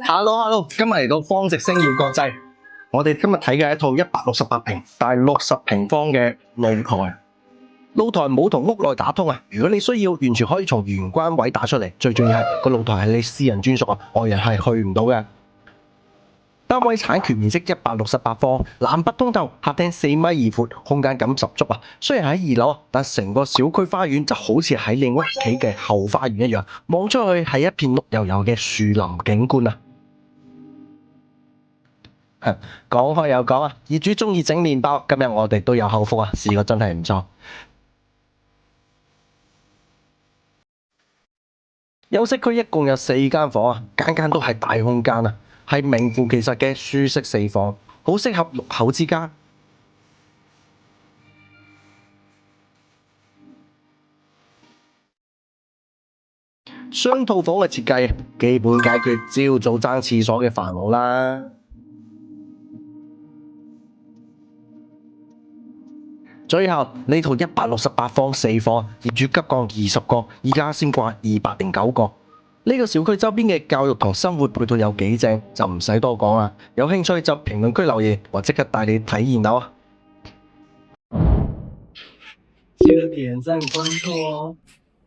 Hello，今日嚟到方直星耀國際，我哋今日睇嘅一套168平、大60平方嘅露台。露台冇同屋內打通啊！如果你需要，完全可以從玄關位打出嚟。最重要係個露台係你私人專屬啊，外人係去唔到嘅。單位產權面積168方，南北通透，客廳4.2米闊，空間感十足啊！雖然喺2樓，但成個小區花園就好似喺你屋企嘅後花園一樣，望出去係一片綠油油嘅樹林景觀啊！講開又講啊，業主中意整麵包，今日我哋都有口福啊，試過真係唔錯。休息區一共有4間房啊，間都係大空間啊，係名副其實嘅舒適4房，好適合6口之家。雙套房嘅設計，基本解決朝早爭廁所嘅煩惱啦。最後呢套168方4房，業主急降20個，而家先掛209個。呢個小區周邊嘅教育同生活配套有幾正，就唔使多講啦。有興趣就評論區留言，我即刻帶你睇現樓啊！記得點讚關注哦。